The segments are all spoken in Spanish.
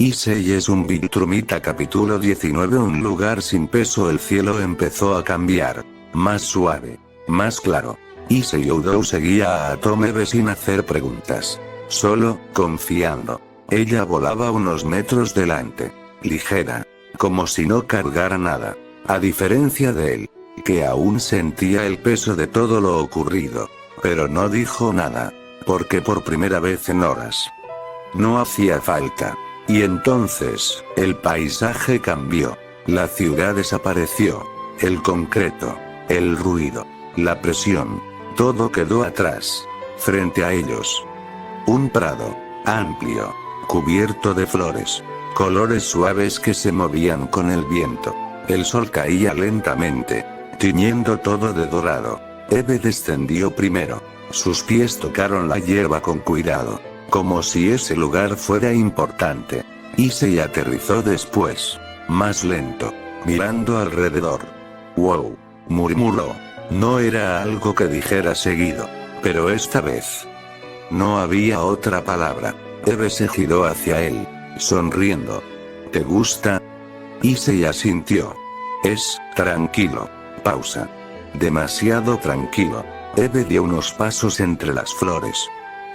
Issei es un Viltrumita capítulo 19. Un lugar sin peso. El cielo empezó a cambiar. Más suave. Más claro. Issei Oudou seguía a Atomebe sin hacer preguntas. Solo, confiando. Ella volaba unos metros delante. Ligera. Como si no cargara nada. A diferencia de él. Que aún sentía el peso de todo lo ocurrido. Pero no dijo nada. Porque por primera vez en horas. No hacía falta. Y entonces, el paisaje cambió. La ciudad desapareció. El concreto. El ruido. La presión. Todo quedó atrás. Frente a ellos. Un prado. Amplio. Cubierto de flores. Colores suaves que se movían con el viento. El sol caía lentamente. Tiñendo todo de dorado. Eve descendió primero. Sus pies tocaron la hierba con cuidado. Como si ese lugar fuera importante. Issei aterrizó después. Más lento. Mirando alrededor. «Wow», murmuró. No era algo que dijera seguido. Pero esta vez. No había otra palabra. Eve se giró hacia él. Sonriendo. «¿Te gusta?» Issei asintió. «Es tranquilo». Pausa. Demasiado tranquilo. Eve dio unos pasos entre las flores.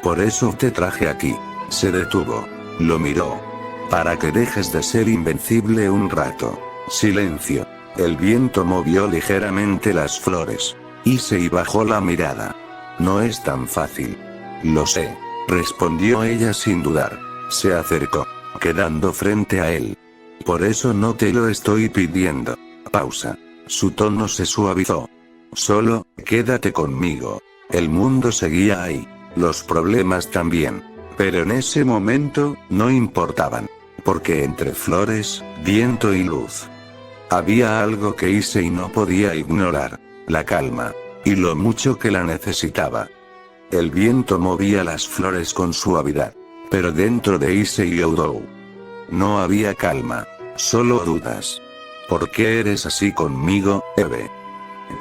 «Por eso te traje aquí». Se detuvo. Lo miró. «Para que dejes de ser invencible un rato». Silencio. El viento movió ligeramente las flores. Issei bajó la mirada. «No es tan fácil». «Lo sé», respondió ella sin dudar. Se acercó, quedando frente a él. «Por eso no te lo estoy pidiendo». Pausa. Su tono se suavizó. «Solo, quédate conmigo». El mundo seguía ahí. Los problemas también. Pero en ese momento, no importaban. Porque entre flores, viento y luz. Había algo que Issei no podía ignorar. La calma. Y lo mucho que la necesitaba. El viento movía las flores con suavidad. Pero dentro de Issei Oudou no había calma. Solo dudas. «¿Por qué eres así conmigo, Eve?»,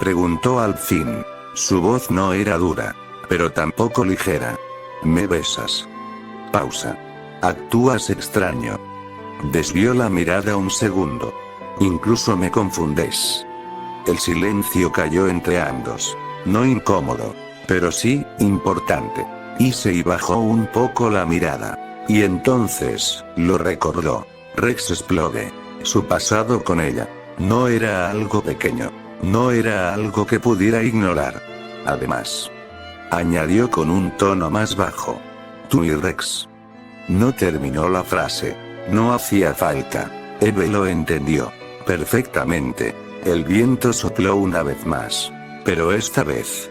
preguntó al fin. Su voz no era dura. Pero tampoco ligera. «¿Me besas?» Pausa. «Actúas extraño». Desvió la mirada un segundo. «Incluso me confundes». El silencio cayó entre ambos. No incómodo. Pero sí, importante. Issei bajó un poco la mirada. Y entonces, lo recordó. Rex Explode. Su pasado con ella. No era algo pequeño. No era algo que pudiera ignorar. Además. Añadió con un tono más bajo. «Tú y Rex». No terminó la frase. No hacía falta. Eve lo entendió. Perfectamente. El viento sopló una vez más. Pero esta vez.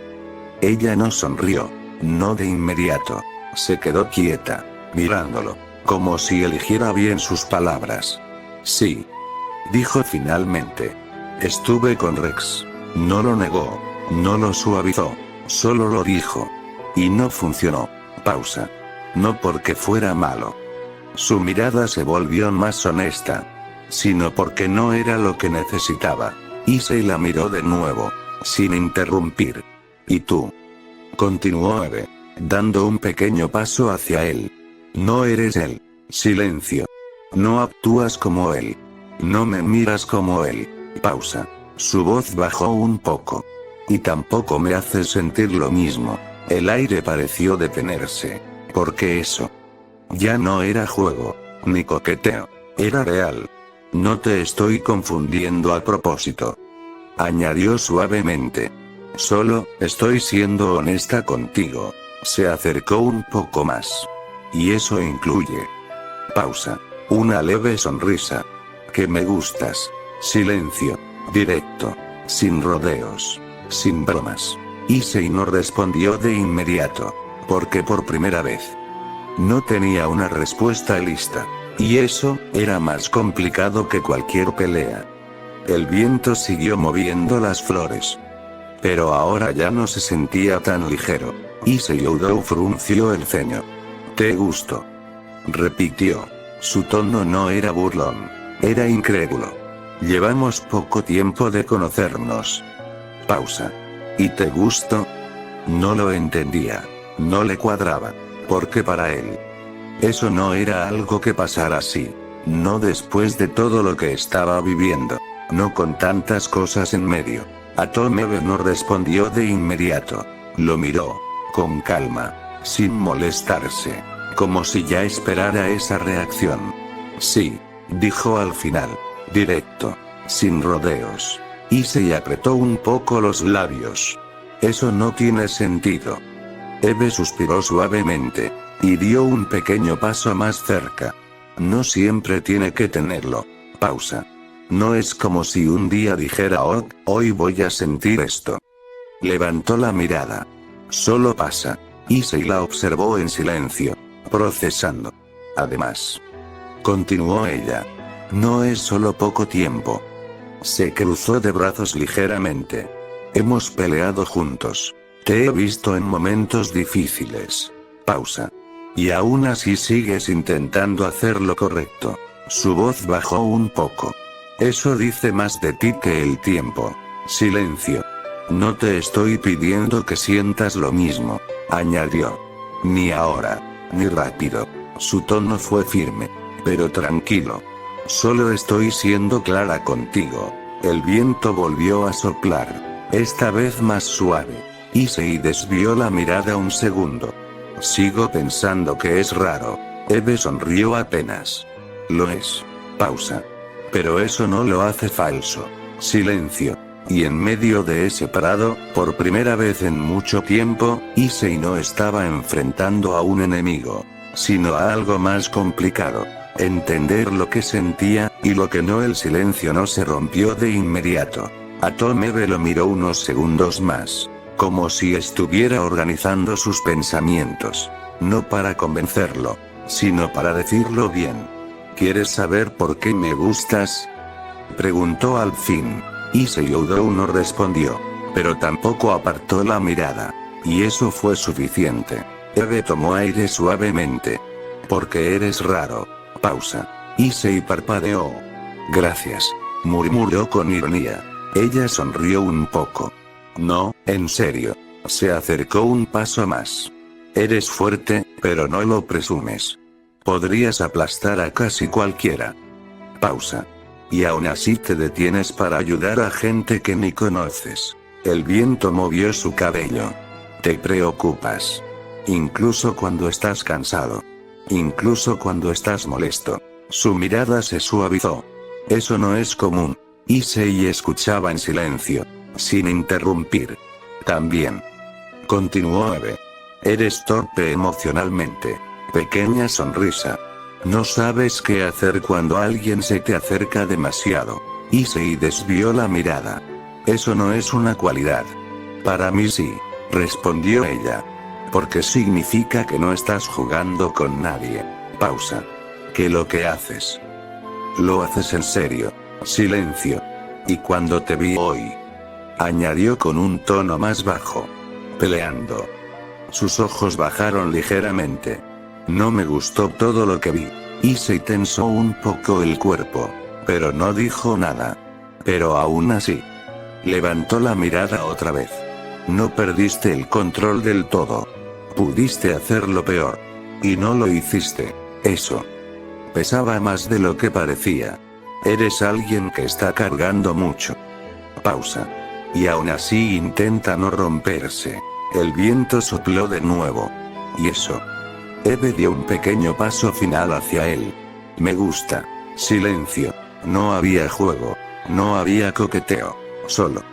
Ella no sonrió. No de inmediato. Se quedó quieta. Mirándolo. Como si eligiera bien sus palabras. «Sí», dijo finalmente. «Estuve con Rex». No lo negó. No lo suavizó. Solo lo dijo. Y no funcionó. Pausa. No porque fuera malo. Su mirada se volvió más honesta. Sino porque no era lo que necesitaba. Issei la miró de nuevo. Sin interrumpir. «¿Y tú?», continuó Eve, dando un pequeño paso hacia él. «No eres él». Silencio. «No actúas como él. No me miras como él». Pausa. Su voz bajó un poco. «Y tampoco me haces sentir lo mismo». El aire pareció detenerse. Porque eso. Ya no era juego. Ni coqueteo. Era real. «No te estoy confundiendo a propósito», añadió suavemente. «Solo, estoy siendo honesta contigo». Se acercó un poco más. «Y eso incluye». Pausa. Una leve sonrisa. «Que me gustas». Silencio. Directo. Sin rodeos. Sin bromas. Issei no respondió de inmediato. Porque por primera vez. No tenía una respuesta lista. Y eso, era más complicado que cualquier pelea. El viento siguió moviendo las flores. Pero ahora ya no se sentía tan ligero. Issei Oudou frunció el ceño. «Te gusto», repitió. Su tono no era burlón. Era incrédulo. «Llevamos poco tiempo de conocernos». Pausa. «¿Y te gusto?» No lo entendía. No le cuadraba. Porque para él. Eso no era algo que pasara así. No después de todo lo que estaba viviendo. No con tantas cosas en medio. Atomebe no respondió de inmediato. Lo miró. Con calma. Sin molestarse. Como si ya esperara esa reacción. Sí. Dijo al final. Directo. Sin rodeos. Issei apretó un poco los labios. Eso no tiene sentido. Eve suspiró suavemente. Y dio un pequeño paso más cerca. No siempre tiene que tenerlo. Pausa. No es como si un día dijera ok, hoy voy a sentir esto. Levantó la mirada. Solo pasa. Issei la observó en silencio. Procesando. Además. Continuó ella. No es solo poco tiempo. Se cruzó de brazos ligeramente. Hemos peleado juntos. Te he visto en momentos difíciles. Pausa. Y aún así sigues intentando hacer lo correcto. Su voz bajó un poco. Eso dice más de ti que el tiempo. Silencio. No te estoy pidiendo que sientas lo mismo, añadió. Ni ahora, ni rápido. Su tono fue firme, pero tranquilo. Solo estoy siendo clara contigo. El viento volvió a soplar. Esta vez más suave. Issei desvió la mirada un segundo. Sigo pensando que es raro. Eve sonrió apenas. Lo es. Pausa. Pero eso no lo hace falso. Silencio. Y en medio de ese parado, por primera vez en mucho tiempo, Issei no estaba enfrentando a un enemigo, sino a algo más complicado. Entender lo que sentía, y lo que no. El silencio no se rompió de inmediato. Atomebe lo miró unos segundos más. Como si estuviera organizando sus pensamientos. No para convencerlo, sino para decirlo bien. ¿Quieres saber por qué me gustas? Preguntó al fin. Issei Oudou no respondió. Pero tampoco apartó la mirada. Y eso fue suficiente. Eve tomó aire suavemente. Porque eres raro. Pausa. Issei parpadeó. Gracias. Murmuró con ironía. Ella sonrió un poco. No, en serio. Se acercó un paso más. Eres fuerte, pero no lo presumes. Podrías aplastar a casi cualquiera. Pausa. Y aún así te detienes para ayudar a gente que ni conoces. El viento movió su cabello. Te preocupas. Incluso cuando estás cansado. Incluso cuando estás molesto. Su mirada se suavizó. Eso no es común. Issei escuchaba en silencio. Sin interrumpir. También. Continuó Eve. Eres torpe emocionalmente. Pequeña sonrisa. No sabes qué hacer cuando alguien se te acerca demasiado. Issei desvió la mirada. Eso no es una cualidad. Para mí sí, respondió ella. Porque significa que no estás jugando con nadie. Pausa. Que lo que haces. Lo haces en serio. Silencio. Y cuando te vi hoy. Añadió con un tono más bajo. Peleando. Sus ojos bajaron ligeramente. No me gustó todo lo que vi. Issei tensó un poco el cuerpo. Pero no dijo nada. Pero aún así. Levantó la mirada otra vez. No perdiste el control del todo. Pudiste hacerlo peor. Y no lo hiciste. Eso. Pesaba más de lo que parecía. Eres alguien que está cargando mucho. Pausa. Y aún así intenta no romperse. El viento sopló de nuevo. Y eso. Eve dio un pequeño paso final hacia él. Me gusta. Silencio. No había juego. No había coqueteo. Solo.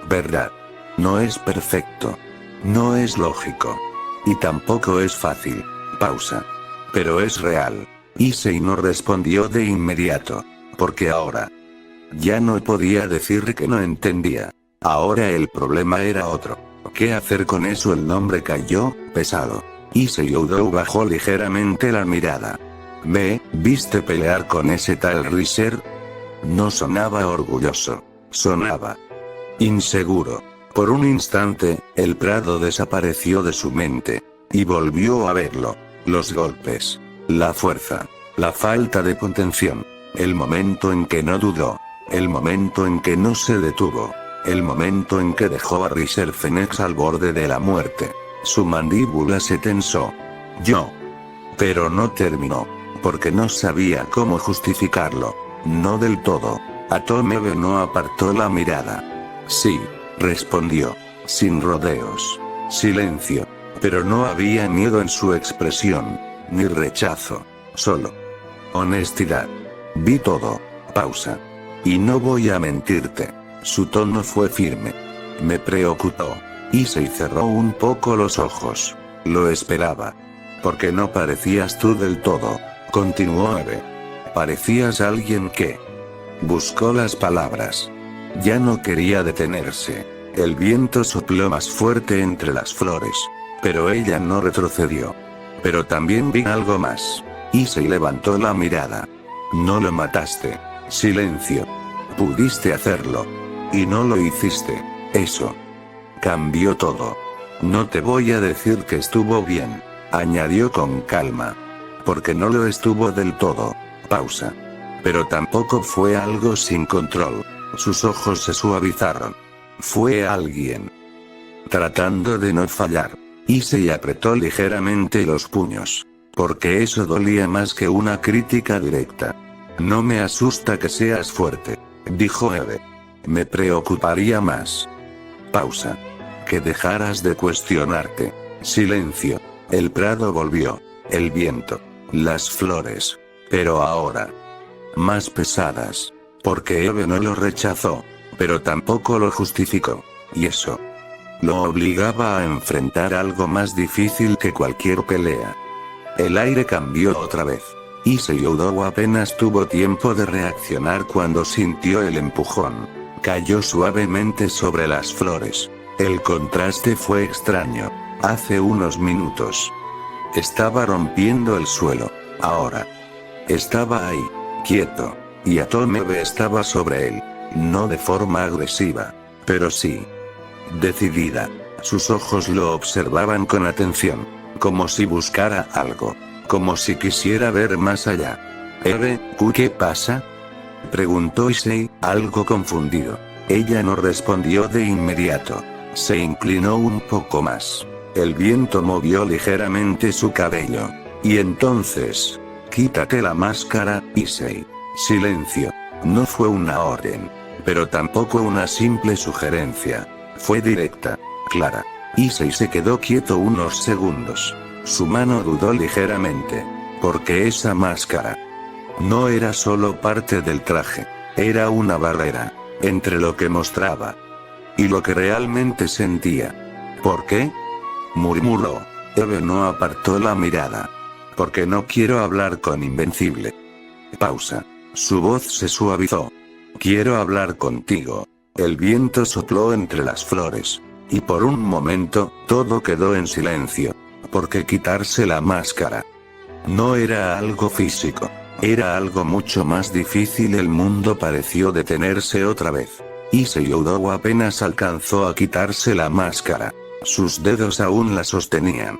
Verdad. No es perfecto. No es lógico. Y tampoco es fácil. Pausa. Pero es real. Issei no respondió de inmediato. Porque ahora. Ya no podía decir que no entendía. Ahora el problema era otro. ¿Qué hacer con eso? El nombre cayó, pesado. Issei Oudou bajó ligeramente la mirada. ¿Viste pelear con ese tal Riser? No sonaba orgulloso. Sonaba inseguro. Por un instante, el prado desapareció de su mente. Y volvió a verlo. Los golpes. La fuerza. La falta de contención. El momento en que no dudó. El momento en que no se detuvo. El momento en que dejó a Riser Phoenix al borde de la muerte. Su mandíbula se tensó. Pero no terminó. porque no sabía cómo justificarlo. No del todo. Atome no apartó la mirada. Sí, respondió, sin rodeos. Silencio. Pero no había miedo en su expresión, ni rechazo, solo honestidad. Vi todo. Pausa. Y no voy a mentirte. Su tono fue firme. Me preocupó. Issei cerró un poco los ojos. Lo esperaba. Porque no parecías tú del todo. Continuó Eve. Parecías alguien que... Buscó las palabras. Ya no quería detenerse. El viento sopló más fuerte entre las flores. Pero ella no retrocedió. Pero también vi algo más. Issei levantó la mirada. No lo mataste. Silencio. Pudiste hacerlo. Y no lo hiciste. Eso cambió todo. No te voy a decir que estuvo bien, añadió con calma. Porque no lo estuvo del todo. Pausa. Pero tampoco fue algo sin control. Sus ojos se suavizaron. Fue alguien tratando de no fallar. Issei apretó ligeramente los puños. Porque eso dolía más que una crítica directa. No me asusta que seas fuerte, dijo Eve. Me preocuparía más. Pausa. Que dejaras de cuestionarte. Silencio. El prado volvió. El viento. Las flores. Pero ahora. Más pesadas. Porque Eve no lo rechazó. Pero tampoco lo justificó. Y eso lo obligaba a enfrentar algo más difícil que cualquier pelea. El aire cambió otra vez. Issei Udo apenas tuvo tiempo de reaccionar cuando sintió el empujón. Cayó suavemente sobre las flores. El contraste fue extraño. Hace unos minutos estaba rompiendo el suelo. Ahora estaba ahí, quieto. Y Atome estaba sobre él. No de forma agresiva, pero sí decidida. Sus ojos lo observaban con atención. Como si buscara algo. Como si quisiera ver más allá. Eve, ¿qué pasa? Preguntó Issei, algo confundido. Ella no respondió de inmediato. Se inclinó un poco más. El viento movió ligeramente su cabello. Y entonces, quítate la máscara, Issei. Silencio. No fue una orden. Pero tampoco una simple sugerencia. Fue directa, clara. Issei se quedó quieto unos segundos. Su mano dudó ligeramente. Porque esa máscara no era solo parte del traje. Era una barrera entre lo que mostraba y lo que realmente sentía. ¿Por qué? Murmuró. Eve no apartó la mirada. Porque no quiero hablar con Invencible. Pausa. Su voz se suavizó. Quiero hablar contigo. El viento sopló entre las flores. Y por un momento, todo quedó en silencio. Porque quitarse la máscara no era algo físico. Era algo mucho más difícil. El mundo pareció detenerse otra vez. Issei Udo apenas alcanzó a quitarse la máscara. Sus dedos aún la sostenían.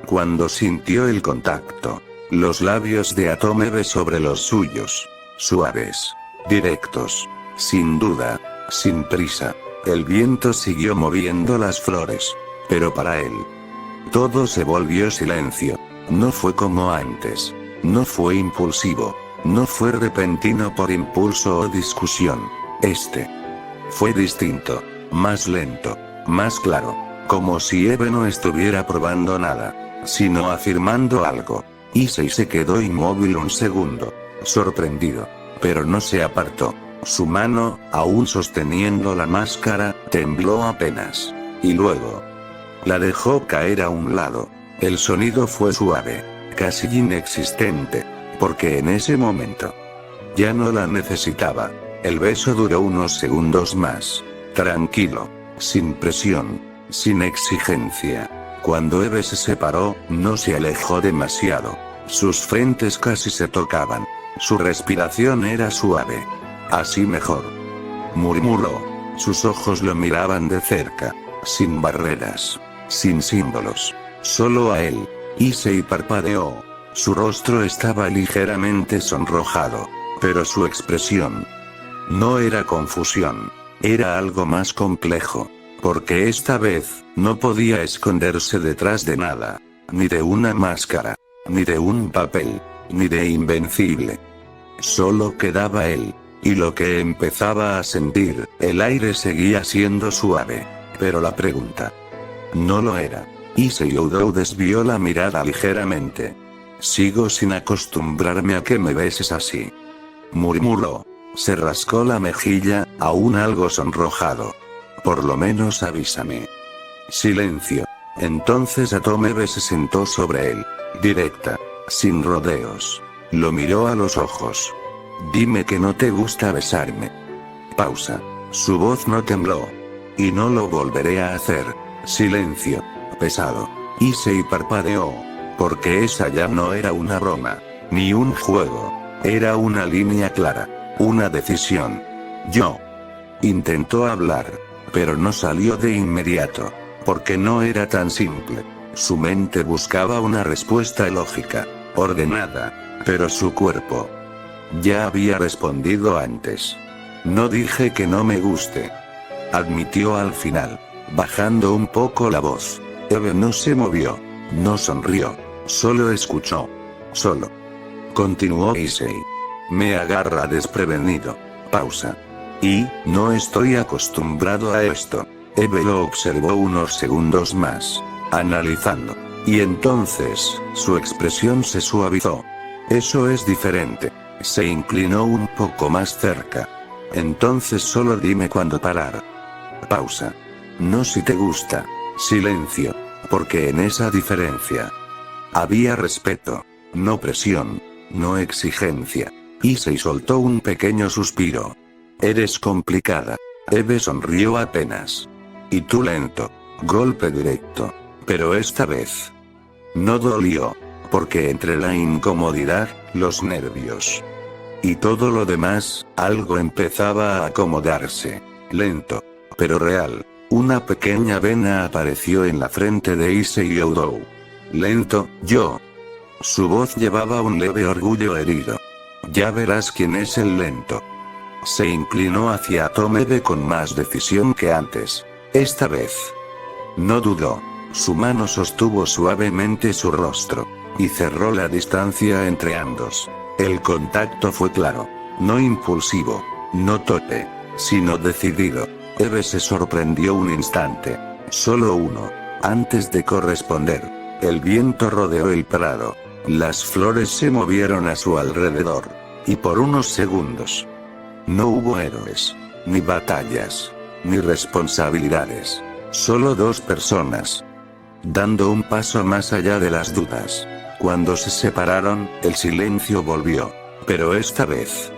Cuando sintió el contacto, los labios de Atome sobre los suyos. Suaves. Directos. Sin duda. Sin prisa. El viento siguió moviendo las flores. Pero para él, todo se volvió silencio. No fue como antes. No fue impulsivo. No fue repentino por impulso o discusión. Fue distinto. Más lento. Más claro. Como si Eve no estuviera probando nada, sino afirmando algo. Issei se quedó inmóvil un segundo. Sorprendido. Pero no se apartó. Su mano, aún sosteniendo la máscara, tembló apenas. Y luego la dejó caer a un lado. El sonido fue suave. Casi inexistente. Porque en ese momento ya no la necesitaba. El beso duró unos segundos más. Tranquilo. Sin presión. Sin exigencia. Cuando Eve se separó, no se alejó demasiado. Sus frentes casi se tocaban. Su respiración era suave. Así mejor. Murmuró. Sus ojos lo miraban de cerca. Sin barreras. Sin símbolos. Solo a él. Issei parpadeó. Su rostro estaba ligeramente sonrojado. Pero su expresión no era confusión. Era algo más complejo. Porque esta vez, no podía esconderse detrás de nada. Ni de una máscara. Ni de un papel. ni de invencible. Solo quedaba él. Y lo que empezaba a sentir, el aire seguía siendo suave. Pero la pregunta no lo era. Issei Oudou desvió la mirada ligeramente. Sigo sin acostumbrarme a que me beses así, murmuró. Se rascó la mejilla, aún algo sonrojado. Por lo menos avísame. Silencio. Entonces Atomebe se sentó sobre él. Directa. Sin rodeos. Lo miró a los ojos. Dime que no te gusta besarme. Pausa. Su voz no tembló. Y no lo volveré a hacer. Silencio. Pesado. Issei parpadeó. Porque esa ya no era una broma. Ni un juego. Era una línea clara. Una decisión. Yo. Intentó hablar. Pero no salió de inmediato. Porque no era tan simple. Su mente buscaba una respuesta lógica. Ordenada. Pero su cuerpo ya había respondido antes. No dije que no me guste. Admitió al final. Bajando un poco la voz. Eve no se movió. No sonrió. Solo escuchó. Solo. Continuó Issei. Me agarra desprevenido. Pausa. Y, no estoy acostumbrado a esto. Eve lo observó unos segundos más. Analizando. Y entonces, su expresión se suavizó. Eso es diferente. Se inclinó un poco más cerca. Entonces solo dime cuándo parar. Pausa. No si te gusta. Silencio. Porque en esa diferencia había respeto. No presión. No exigencia. Issei soltó un pequeño suspiro. Eres complicada. Eve sonrió apenas. Y tú lento. Golpe directo. Pero esta vez no dolió. Porque entre la incomodidad, los nervios y todo lo demás, algo empezaba a acomodarse. Lento. Pero real. Una pequeña vena apareció en la frente de Issei Oudou. Lento, yo. Su voz llevaba un leve orgullo herido. Ya verás quién es el lento. Se inclinó hacia Atomebe con más decisión que antes. Esta vez no dudó. Su mano sostuvo suavemente su rostro. Y cerró la distancia entre ambos. El contacto fue claro. No impulsivo. No torpe. Sino decidido. Eve se sorprendió un instante. Solo uno. Antes de corresponder. El viento rodeó el prado. Las flores se movieron a su alrededor. Y por unos segundos no hubo héroes. Ni batallas. Ni responsabilidades. Solo dos personas. Dando un paso más allá de las dudas. Cuando se separaron, el silencio volvió. Pero esta vez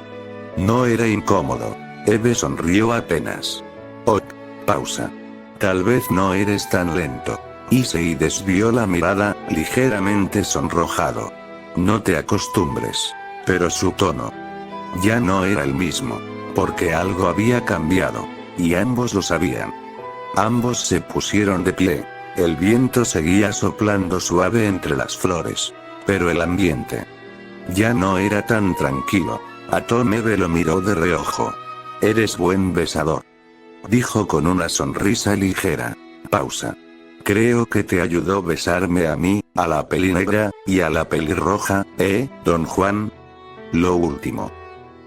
no era incómodo. Eve sonrió apenas. Oh, pausa. Tal vez no eres tan lento. Issei desvió la mirada, ligeramente sonrojado. No te acostumbres. Pero su tono ya no era el mismo. Porque algo había cambiado. Y ambos lo sabían. Ambos se pusieron de pie. El viento seguía soplando suave entre las flores. Pero el ambiente ya no era tan tranquilo. Atomebe lo miró de reojo. Eres buen besador. Dijo con una sonrisa ligera. Pausa. Creo que te ayudó besarme a mí, a la pelinegra, y a la pelirroja, don Juan? Lo último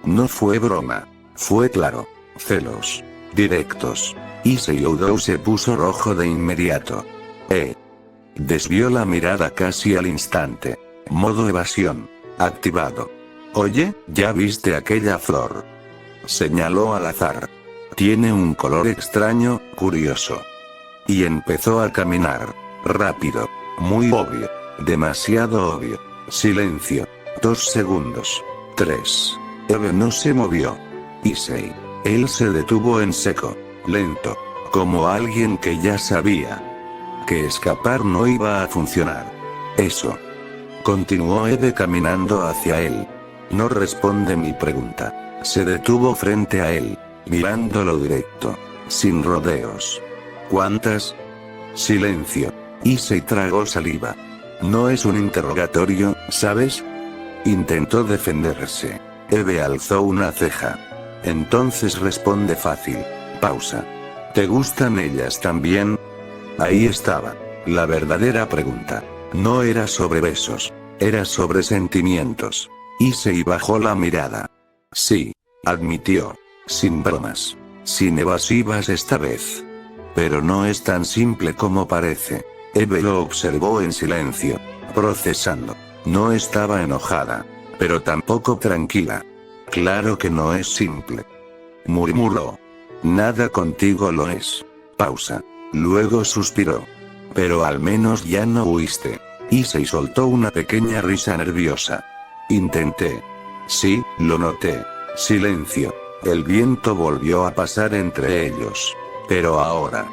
no fue broma. Fue claro. Celos. Directos. Issei Oudou se puso rojo de inmediato. Desvió la mirada casi al instante. Modo evasión activado. Oye, ¿ya viste aquella flor? Señaló al azar. Tiene un color extraño, curioso. Y empezó a caminar. Rápido. Muy obvio. Demasiado obvio. Silencio. 2 segundos. 3. Eve no se movió. Issei. Él se detuvo en seco. Lento. Como alguien que ya sabía que escapar no iba a funcionar. Eso. Continuó Eve caminando hacia él. No responde mi pregunta. Se detuvo frente a él, mirándolo directo. Sin rodeos. ¿Cuántas? Silencio. Issei tragó saliva. No es un interrogatorio, ¿sabes? Intentó defenderse. Eve alzó una ceja. Entonces responde fácil. Pausa. ¿Te gustan ellas también? Ahí estaba. La verdadera pregunta. No era sobre besos. Era sobre sentimientos. Issei bajó la mirada. Sí, admitió. Sin bromas. Sin evasivas esta vez. Pero no es tan simple como parece. Eve lo observó en silencio, procesando. No estaba enojada, pero tampoco tranquila. Claro que no es simple, murmuró. Nada contigo lo es. Pausa. Luego suspiró. Pero al menos ya no huiste. Issei soltó una pequeña risa nerviosa. Intenté. Sí, lo noté. Silencio. El viento volvió a pasar entre ellos. Pero ahora.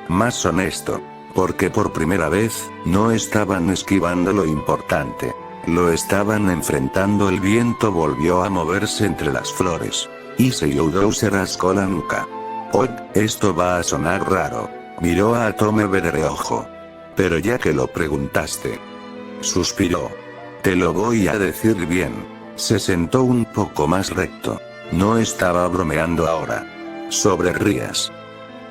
Más honesto. Porque por primera vez, no estaban esquivando lo importante. Lo estaban enfrentando. El viento volvió a moverse entre las flores. Issei Oudou se rascó la nuca. Oh, esto va a sonar raro. Miró a Atome de reojo. Pero ya que lo preguntaste. Suspiró. Te lo voy a decir bien. Se sentó un poco más recto. No estaba bromeando ahora. Sobre Rías.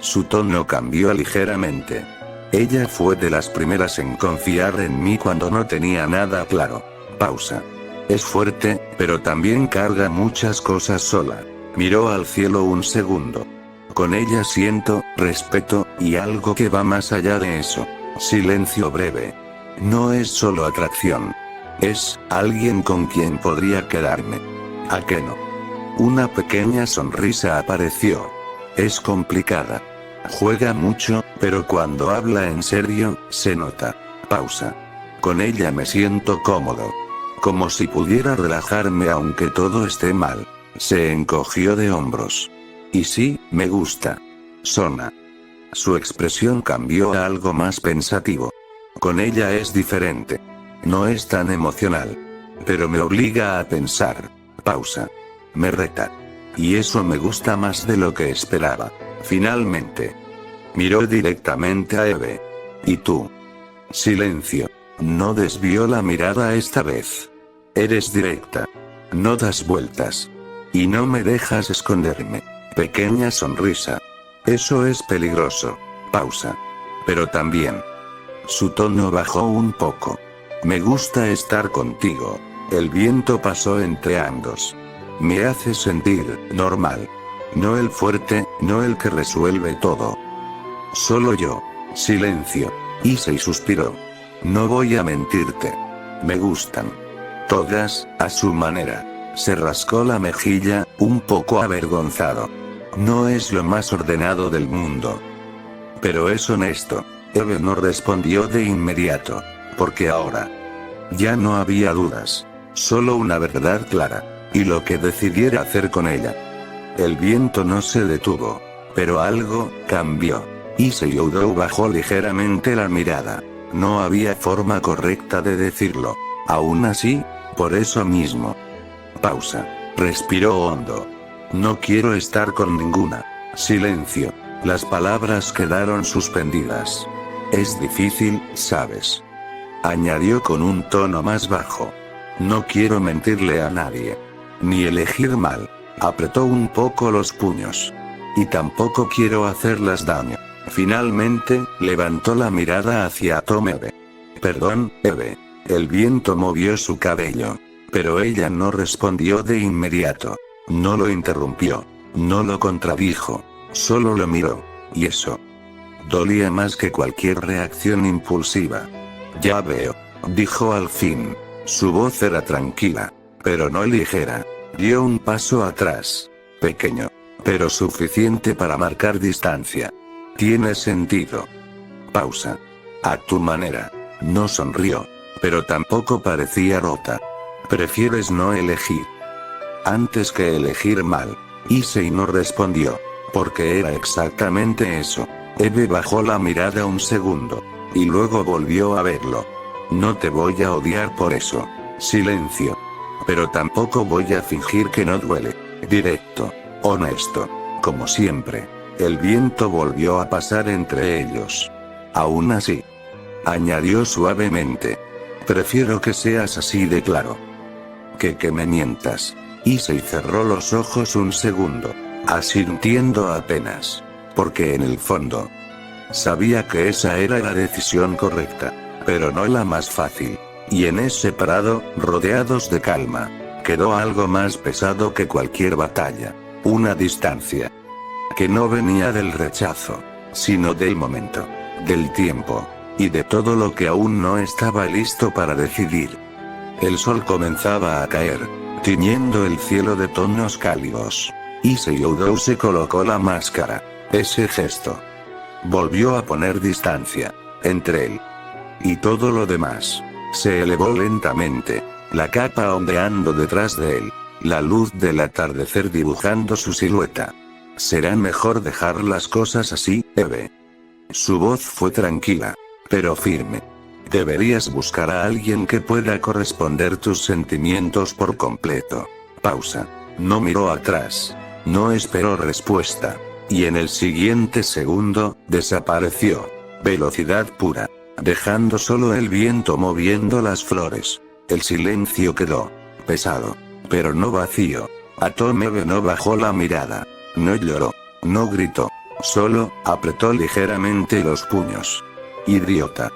Su tono cambió ligeramente. Ella fue de las primeras en confiar en mí cuando no tenía nada claro. Pausa. Es fuerte, pero también carga muchas cosas sola. Miró al cielo un segundo. Con ella siento respeto, y algo que va más allá de eso. Silencio breve. No es solo atracción. Es alguien con quien podría quedarme. ¿A qué no? Una pequeña sonrisa apareció. Es complicada. Juega mucho, pero cuando habla en serio, se nota. Pausa. Con ella me siento cómodo. Como si pudiera relajarme aunque todo esté mal. Se encogió de hombros. Y sí, me gusta. Sona. Su expresión cambió a algo más pensativo. Con ella es diferente. No es tan emocional. Pero me obliga a pensar. Pausa. Me reta. Y eso me gusta más de lo que esperaba. Finalmente. Miró directamente a Eve. ¿Y tú? Silencio. No desvió la mirada esta vez. Eres directa. No das vueltas. Y no me dejas esconderme. Pequeña sonrisa. Eso es peligroso. Pausa. Pero también. Su tono bajó un poco. Me gusta estar contigo. El viento pasó entre ambos. Me hace sentir normal. No el fuerte, no el que resuelve todo. Solo yo. Silencio. Issei suspiró. No voy a mentirte. Me gustan. Todas, a su manera. Se rascó la mejilla, un poco avergonzado. No es lo más ordenado del mundo. Pero es honesto. Eve no respondió de inmediato. Porque ahora. Ya no había dudas. Solo una verdad clara. Y lo que decidiera hacer con ella. El viento no se detuvo. Pero algo cambió. Issei Oudou bajó ligeramente la mirada. No había forma correcta de decirlo. Aún así, por eso mismo. Pausa. Respiró hondo. No quiero estar con ninguna. Silencio. Las palabras quedaron suspendidas. Es difícil, ¿sabes? Añadió con un tono más bajo. No quiero mentirle a nadie. Ni elegir mal. Apretó un poco los puños. Y tampoco quiero hacerlas daño. Finalmente, levantó la mirada hacia Atome. Perdón, Eve. El viento movió su cabello. Pero ella no respondió de inmediato. No lo interrumpió. No lo contradijo. Solo lo miró. Y eso dolía más que cualquier reacción impulsiva. Ya veo. Dijo al fin. Su voz era tranquila. Pero no ligera. Dio un paso atrás. Pequeño. Pero suficiente para marcar distancia. Tiene sentido. Pausa. A tu manera. No sonrió. Pero tampoco parecía rota. ¿Prefieres no elegir? Antes que elegir mal. Issei no respondió. Porque era exactamente eso. Eve bajó la mirada un segundo. Y luego volvió a verlo. No te voy a odiar por eso. Silencio. Pero tampoco voy a fingir que no duele. Directo. Honesto. Como siempre. El viento volvió a pasar entre ellos. Aún así. Añadió suavemente. Prefiero que seas así de claro. Que me mientas. Issei cerró los ojos un segundo. Asintiendo apenas. Porque en el fondo. Sabía que esa era la decisión correcta. Pero no la más fácil. Y en ese prado, rodeados de calma, quedó algo más pesado que cualquier batalla. Una distancia. Que no venía del rechazo, sino del momento, del tiempo, y de todo lo que aún no estaba listo para decidir. El sol comenzaba a caer, tiñendo el cielo de tonos cálidos. Issei Oudou se colocó la máscara. Ese gesto volvió a poner distancia entre él y todo lo demás. Se elevó lentamente, la capa ondeando detrás de él, la luz del atardecer dibujando su silueta. Será mejor dejar las cosas así, Eve. Su voz fue tranquila, pero firme. Deberías buscar a alguien que pueda corresponder tus sentimientos por completo. Pausa. No miró atrás. No esperó respuesta. Y en el siguiente segundo, desapareció. Velocidad pura. Dejando solo el viento moviendo las flores. El silencio quedó pesado, pero no vacío. Atome no bajó la mirada. No lloró. No gritó. Solo apretó ligeramente los puños. Idiota.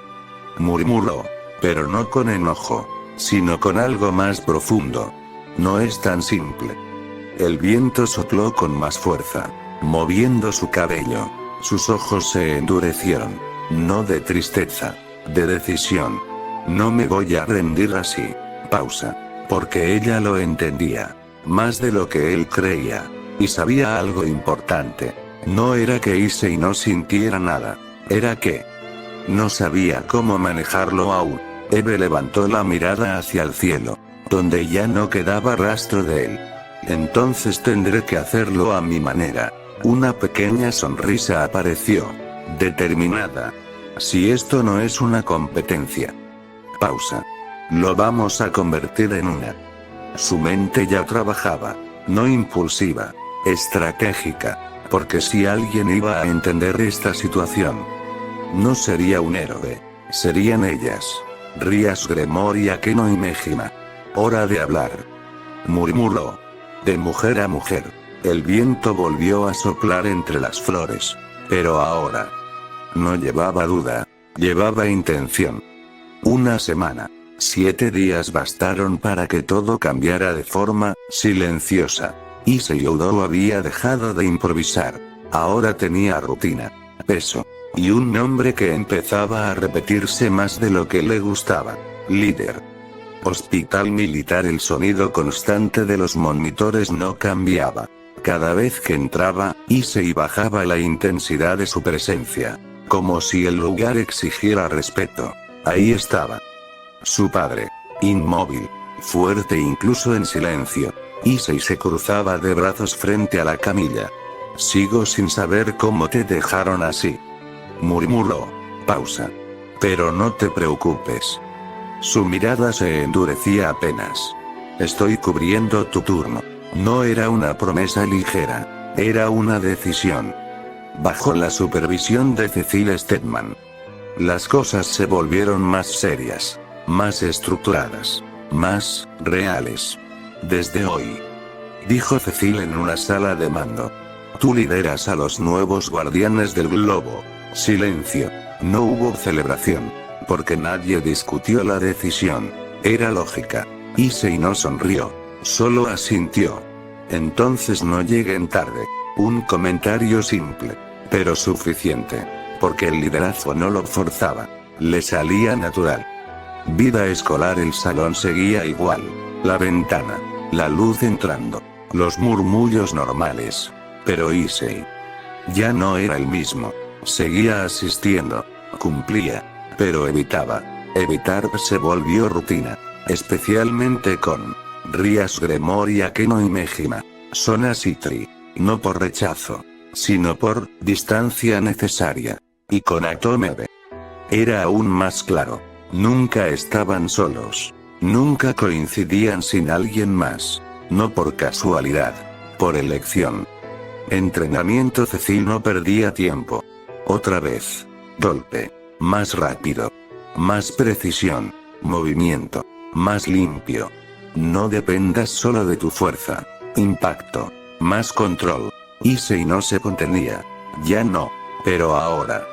Murmuró. Pero no con enojo, sino con algo más profundo. No es tan simple. El viento sopló con más fuerza, moviendo su cabello. Sus ojos se endurecieron. No de tristeza, de decisión. No me voy a rendir así. Pausa. Porque ella lo entendía. Más de lo que él creía. Y sabía algo importante. No era que Issei no sintiera nada. Era que no sabía cómo manejarlo aún. Eve levantó la mirada hacia el cielo, donde ya no quedaba rastro de él. Entonces tendré que hacerlo a mi manera. Una pequeña sonrisa apareció. Determinada. Si esto no es una competencia. Pausa. Lo vamos a convertir en una. Su mente ya trabajaba. No impulsiva. Estratégica. Porque si alguien iba a entender esta situación, no sería un héroe. Serían ellas. Rías Gremor y Akeno y Mejima. Hora de hablar. Murmuró. De mujer a mujer. El viento volvió a soplar entre las flores. Pero ahora no llevaba duda. Llevaba intención. Una semana. 7 días bastaron para que todo cambiara de forma silenciosa. Issei Oudou había dejado de improvisar. Ahora tenía rutina, peso, y un nombre que empezaba a repetirse más de lo que le gustaba. Líder. Hospital militar. El sonido constante de los monitores no cambiaba. Cada vez que entraba, Issei bajaba la intensidad de su presencia. Como si el lugar exigiera respeto. Ahí estaba. Su padre. Inmóvil. Fuerte incluso en silencio. Issei se cruzaba de brazos frente a la camilla. Sigo sin saber cómo te dejaron así. Murmuró. Pausa. Pero no te preocupes. Su mirada se endurecía apenas. Estoy cubriendo tu turno. No era una promesa ligera. Era una decisión. Bajo la supervisión de Cecil Stedman, las cosas se volvieron más serias, más estructuradas, más reales. Desde hoy, dijo Cecil en una sala de mando, tú lideras a los nuevos guardianes del globo. Silencio. No hubo celebración, porque nadie discutió la decisión. Era lógica. Issei no sonrió, solo asintió. Entonces no lleguen tarde. Un comentario simple, pero suficiente, porque el liderazgo no lo forzaba. Le salía natural. Vida escolar. El salón seguía igual. La ventana, la luz entrando, los murmullos normales. Pero Issei ya no era el mismo. Seguía asistiendo, cumplía, pero evitaba. Evitar se volvió rutina, especialmente con Rías Gremor y Akeno y Mejima. Sona Citri, no por rechazo, sino por distancia necesaria. Y con Atome era aún más claro. Nunca estaban solos. Nunca coincidían sin alguien más. No por casualidad, por elección. Entrenamiento. Cecil no perdía tiempo. Otra vez. Golpe. Más rápido. Más precisión. Movimiento. Más limpio. No dependas solo de tu fuerza. Impacto. Más control. Issei no se contenía. Ya no. Pero ahora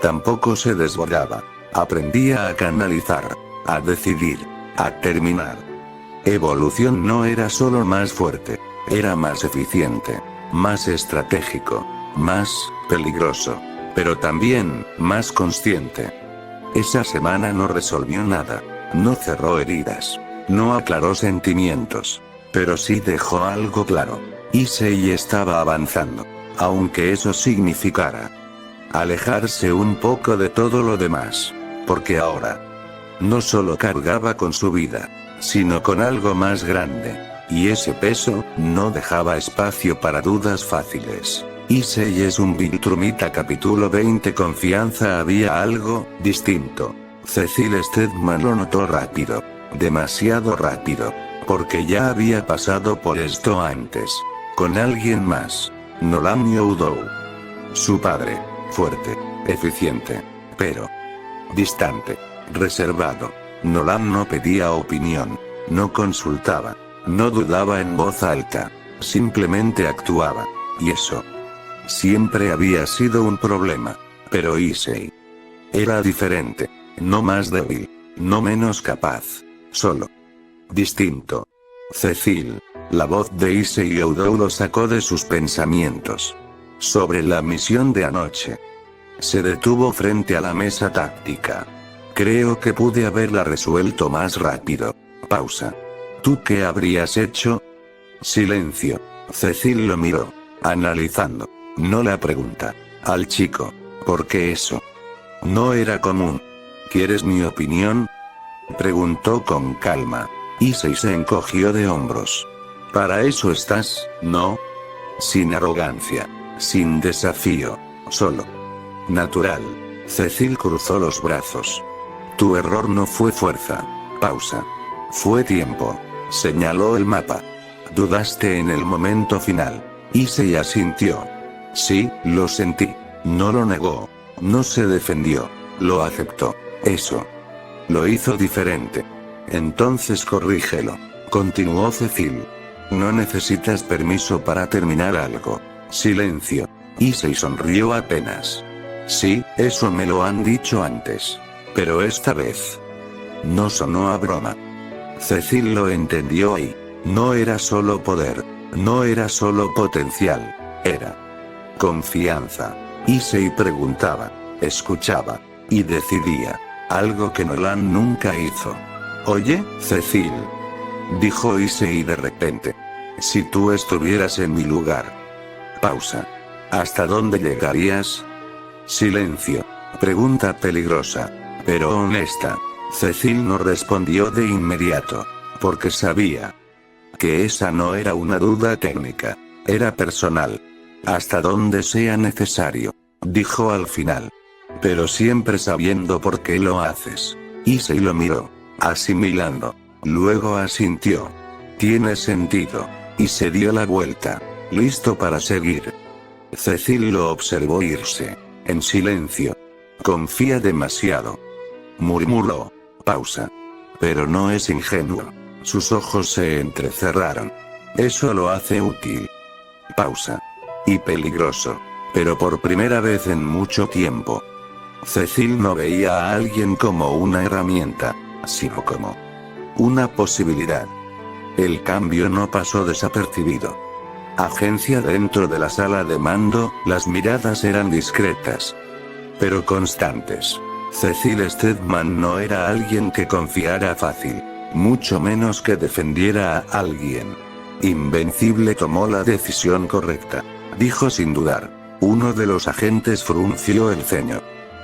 tampoco se desbordaba. Aprendía a canalizar. a decidir, a terminar. Evolución no era solo más fuerte, era más eficiente, más estratégico, más peligroso, pero también más consciente. Esa semana no resolvió nada, no cerró heridas, no aclaró sentimientos, pero sí dejó algo claro: Issei estaba avanzando, aunque eso significara alejarse un poco de todo lo demás, porque ahora no solo cargaba con su vida, sino con algo más grande, y ese peso no dejaba espacio para dudas fáciles. Issei es un Viltrumita. Capítulo 20. Confianza. Había algo distinto. Cecil Stedman lo notó rápido, demasiado rápido, porque ya había pasado por esto antes, con alguien más: Nolan Youdou. Su padre, fuerte, eficiente, pero distante, reservado. Nolan no pedía opinión, no consultaba, no dudaba en voz alta, simplemente actuaba, y eso siempre había sido un problema. Pero Issei era diferente, no más débil, no menos capaz, solo distinto. Cecil, la voz de Issei Youdou lo sacó de sus pensamientos sobre la misión de anoche. Se detuvo frente a la mesa táctica. Creo que pude haberla resuelto más rápido. Pausa. ¿Tú qué habrías hecho? Silencio. Cecil lo miró, analizando, no la pregunta, al chico, porque eso no era común. ¿Quieres mi opinión?, preguntó con calma. Issei se encogió de hombros. Para eso estás, ¿no? Sin arrogancia, sin desafío, solo natural. Cecil cruzó los brazos. Tu error no fue fuerza. Pausa. Fue tiempo. Señaló el mapa. Dudaste en el momento final. Issei asintió. Sí, lo sentí. No lo negó. No se defendió. Lo aceptó. Eso lo hizo diferente. Entonces corrígelo. Continuó Cecil. No necesitas permiso para terminar algo. Silencio. Issei sonrió apenas. Sí, eso me lo han dicho antes. Pero esta vez no sonó a broma. Cecil lo entendió y no era solo poder, no era solo potencial, era confianza. Issei preguntaba, escuchaba y decidía, algo que Nolan nunca hizo. Oye, Cecil, dijo Issei de repente, si tú estuvieras en mi lugar. Pausa. ¿Hasta dónde llegarías? Silencio. Pregunta peligrosa, pero honesta. Cecil no respondió de inmediato, porque sabía que esa no era una duda técnica, era personal. Hasta donde sea necesario, dijo al final. Pero siempre sabiendo por qué lo haces. Issei lo miró, asimilando. Luego asintió. Tiene sentido. Y se dio la vuelta, listo para seguir. Cecil lo observó irse, en silencio. Confía demasiado, murmuró. Pausa. Pero no es ingenuo. Sus ojos se entrecerraron. Eso lo hace útil. Pausa. Y peligroso. Pero por primera vez en mucho tiempo. Cecil no veía a alguien como una herramienta, sino como una posibilidad. El cambio no pasó desapercibido. Agencia. Dentro de la sala de mando, las miradas eran discretas, pero constantes. Cecil Stedman no era alguien que confiara fácil, mucho menos que defendiera a alguien. Invencible. Tomó la decisión correcta, dijo sin dudar. Uno de los agentes frunció el ceño.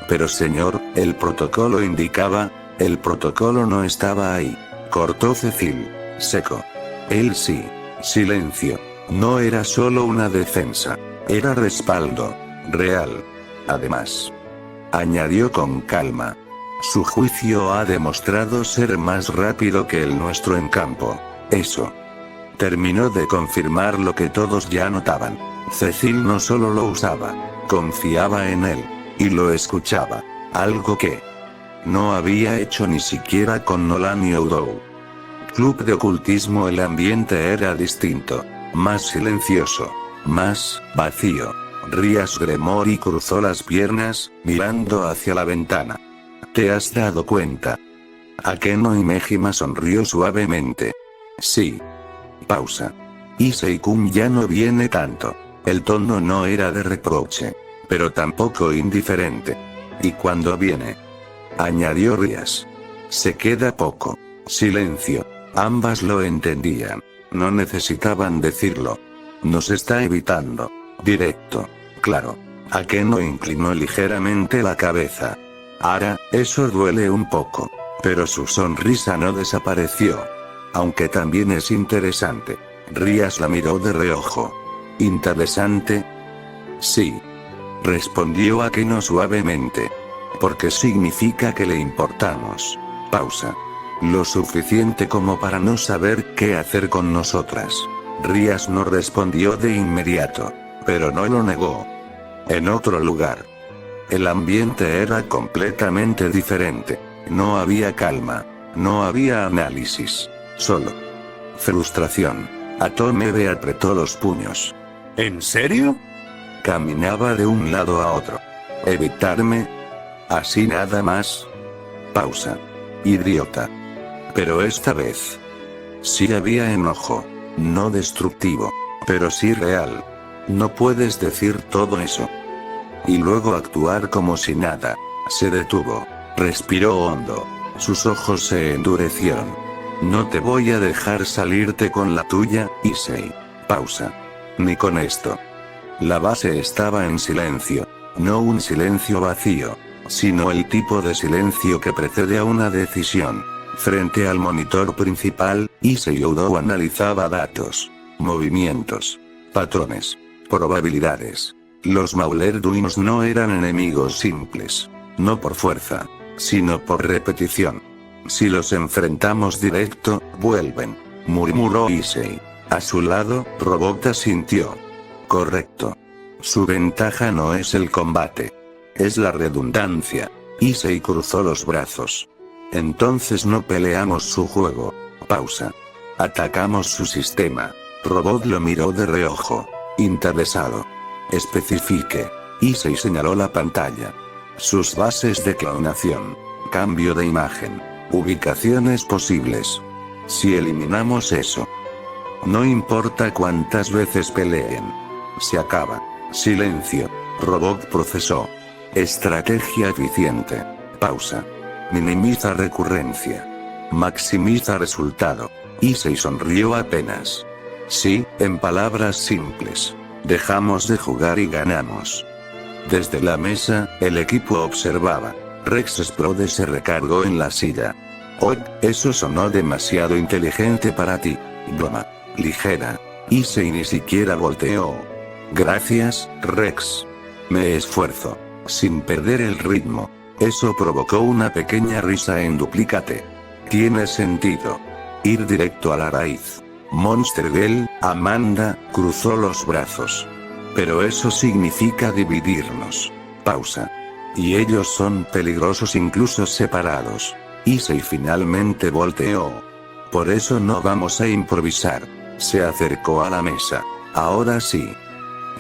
Pero señor, el protocolo indicaba, el protocolo no estaba ahí. Cortó Cecil, seco. Él sí. Silencio. No era solo una defensa, era respaldo real. Además, añadió con calma, su juicio ha demostrado ser más rápido que el nuestro en campo. Eso terminó de confirmar lo que todos ya notaban. Cecil no solo lo usaba, confiaba en él, y lo escuchaba, algo que no había hecho ni siquiera con Nolan Youdou. Club de ocultismo. El ambiente era distinto, más silencioso, más vacío. Rías Gremory cruzó las piernas, mirando hacia la ventana. ¿Te has dado cuenta? Akeno y Mejima sonrió suavemente. Sí. Pausa. Issei-kun ya no viene tanto. El tono no era de reproche, pero tampoco indiferente. ¿Y cuando viene?, añadió Rías. Se queda poco. Silencio. Ambas lo entendían. No necesitaban decirlo. Nos está evitando. Directo. Claro. Akeno inclinó ligeramente la cabeza. Ahora, eso duele un poco. Pero su sonrisa no desapareció. Aunque también es interesante. Rías la miró de reojo. ¿Interesante? Sí. Respondió Akeno suavemente. Porque significa que le importamos. Pausa. Lo suficiente como para no saber qué hacer con nosotras. Rías no respondió de inmediato. Pero no lo negó. En otro lugar. El ambiente era completamente diferente. No había calma. No había análisis. Solo frustración. Atomebe apretó los puños. ¿En serio? Caminaba de un lado a otro. ¿Evitarme? ¿Así nada más? Pausa. Idiota. Pero esta vez sí había enojo. No destructivo. Pero sí real. No puedes decir todo eso. Y luego actuar como si nada. Se detuvo. Respiró hondo. Sus ojos se endurecieron. No te voy a dejar salirte con la tuya, Issei. Pausa. Ni con esto. La base estaba en silencio. No un silencio vacío, sino el tipo de silencio que precede a una decisión. Frente al monitor principal, Issei Oudou analizaba datos, movimientos, patrones, probabilidades. Los Maulerduinos no eran enemigos simples. No por fuerza, sino por repetición. Si los enfrentamos directo, vuelven, murmuró Issei. A su lado, Robot asintió. Correcto. Su ventaja no es el combate. Es la redundancia. Issei cruzó los brazos. Entonces no peleamos su juego. Pausa. Atacamos su sistema. Robot lo miró de reojo. Interesado. Especifique. Issei señaló la pantalla. Sus bases de clonación. Cambio de imagen. Ubicaciones posibles. Si eliminamos eso, no importa cuántas veces peleen. Se acaba. Silencio. Robot procesó. Estrategia eficiente. Pausa. Minimiza recurrencia. Maximiza resultado. Issei sonrió apenas. Sí, en palabras simples. Dejamos de jugar y ganamos. Desde la mesa, el equipo observaba. Rex Sproode se recargó en la silla. Oh, eso sonó demasiado inteligente para ti. Broma. Ligera. Issei ni siquiera volteó. Gracias, Rex. Me esfuerzo. Sin perder el ritmo. Eso provocó una pequeña risa en Duplicate. Tiene sentido. Ir directo a la raíz. Monster Girl, Amanda, cruzó los brazos. Pero eso significa dividirnos. Pausa. Y ellos son peligrosos incluso separados. Issei finalmente volteó. Por eso no vamos a improvisar. Se acercó a la mesa. Ahora sí.